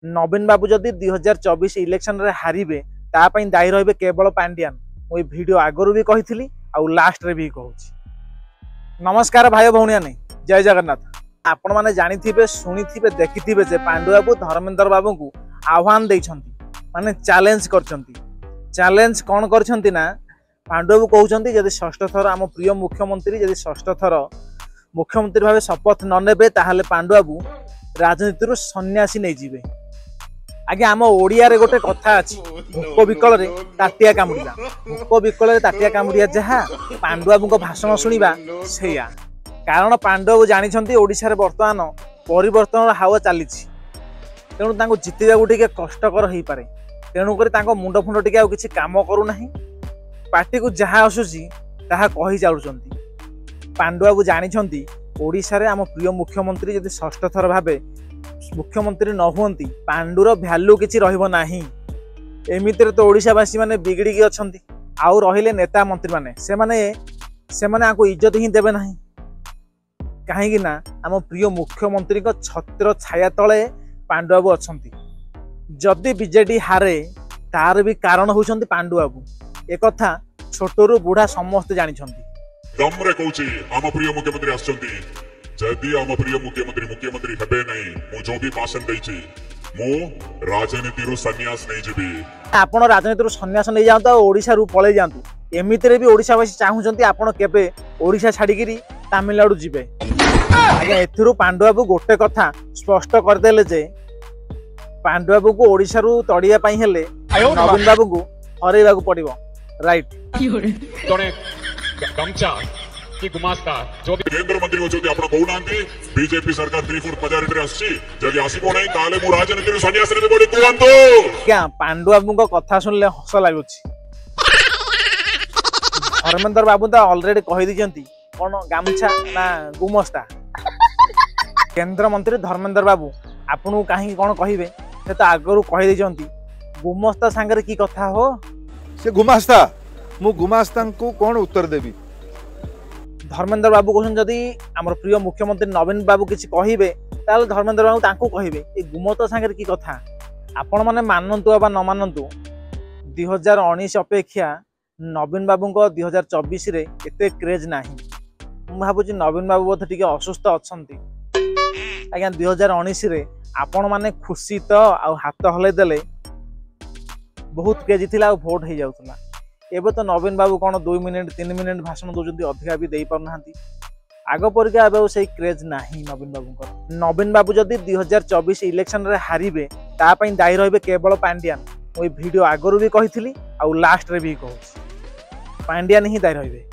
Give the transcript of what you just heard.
नवीन बाबू जदि 2024 इलेक्शन रे हारिबे तापई दायी रहिबे केवल पांड्यान। मुई वीडियो आगरू भी कही आउ लास्ट रे भी कहूची। नमस्कार भाई भौणी ने जय जगन्नाथ। आपण माने जानिथिबे सुनिथिबे देखिथिबे जे पांडु बाबू धर्मेंद्र बाबू को आह्वान देइछंती, माने चैलेंज करछंती। चैलेंज कौन करछंती ना, पांडु बाबू कहउछंती यदि षष्ठ थर आम प्रिय मुख्यमंत्री यदि षष्ठ थर मुख्यमंत्री भाव शपथ न नेबे ताहले पांडु बाबू राजनीति सन्यासी नहीं जीवे। आज्ञा आम ओडिया रे गोटे कथा अछि, भूक विकल रे ताटिया कामुड़िया। भूक विकल रे ताटिया कामुड़िया जहा पांडु बाबू को भाषण शुणिबा सेया। कारण पांडु बाबू जानिछंती ओडिशा रे वर्तमान परिवर्तन हावा चलीछि, तेणु तांको जितिबा टिके कष्टकर हेई पारे। तेणु करी तांको मुंड फुंड टिके आ किछि काम करू नाही, पार्टी को जहा आसुछि ताहा कहि चालुछंती। पांडु बाबू जानिछंती ओडिशा रे आम प्रिय मुख्यमंत्री यदि षष्ठ थर भाबे मुख्यमंत्री न हुंती पांडुर भ्यालु किछि रहिबो नाही। एमितिर तो ओडिशावासी माने बिगड़ी अछंती, आउ रहिले नेता मंत्री माने सेमाने आको इज्जत ही देबे नाही। काहेकि ना आम प्रिय मुख्यमंत्री को छत्र छाया तले पांडु बाबू अछंती। जदि बीजेडी हारे तार भी कारण होउछंती पांडु बाबू। ए कथा छोटरू बुढ़ा समस्त जानिछंती। दमरे कहूची आम प्रिय मुख्यमंत्री आछंती, जदि आम प्रिय मुख्यमंत्री हेबे नहीं मु जो भी भाषण देछि मु राजनीति रु सन्यास नहीं जेबी। आपण राजनीति रु सन्यास नहीं जांतु, ओडिशा रु पळे जांतु। एमितिरे भी ओडिशावासी चाहुचंती आपण केबे ओडिशा छाड़िकिरी तमिलनाडु जिबे। आज्ञा एथिरु पांडु बाबू गोटे कथा स्पष्ट करदेले जे पांडु बाबू को ओडिशा रु तड़िया पई हेले नवीन बाबू को हरेबाकू पड़िबो। राइट तोने गमचा कि गुमास्ता जो केंद्र मंत्री होचोती आपण कहउनांती बीजेपी सरकार 3 फुट मेजॉरिटी रे आसी जदि आसीबो नै ताले मु राजनीति रु सन्यास रे बडी कहंतो। क्या पांडु बाबू को कथा सुनले हस लागुची। धर्मेंद्र बाबू तो ऑलरेडी कहि दिजंती कोन गामछा ना गुमस्ता। केंद्र मंत्री धर्मेंद्र बाबू आपन काहे कोन कहिबे से तो आगरु कहि दिजंती। गुमस्ता संगे की कथा हो से गुमास्ता मु गुमास्ता को कोन उत्तर देबी। धर्मेंद्र बाबू कहन जदि हमर प्रिय मुख्यमंत्री नवीन बाबू किछि कहिबे ताले धर्मेंद्र बाबू तांको कहिबे ए गुमस्ता संगे की कथा। आपण माने मानंतु बा न मानंतु 2019 अपेक्षा नवीन बाबू को 2024 रे एते क्रेज नाही। मु भाबुची नवीन बाबू बोध टिके असुस्थ अछंती। आज्ञा 2019 रे आपण माने खुशी तो आ हाथ हले देले बहुत क्रेज थिला आ भोट हे जाउतला। एबे तो नवीन बाबू कोन 2 मिनिट 3 मिनिट भाषण दोजंती, अधिका भी देई पारनाहांती। आग परिका एबे सही क्रेज नाही नवीन बाबू को। नवीन बाबू जदि 2024 इलेक्शन रे हारिबे तापई दायी रहिबे केवल पांड्यान। मुई वीडियो आगरू भी कही आउ लास्ट रे भी कहूची पांड्यान ही दायी रहिबे।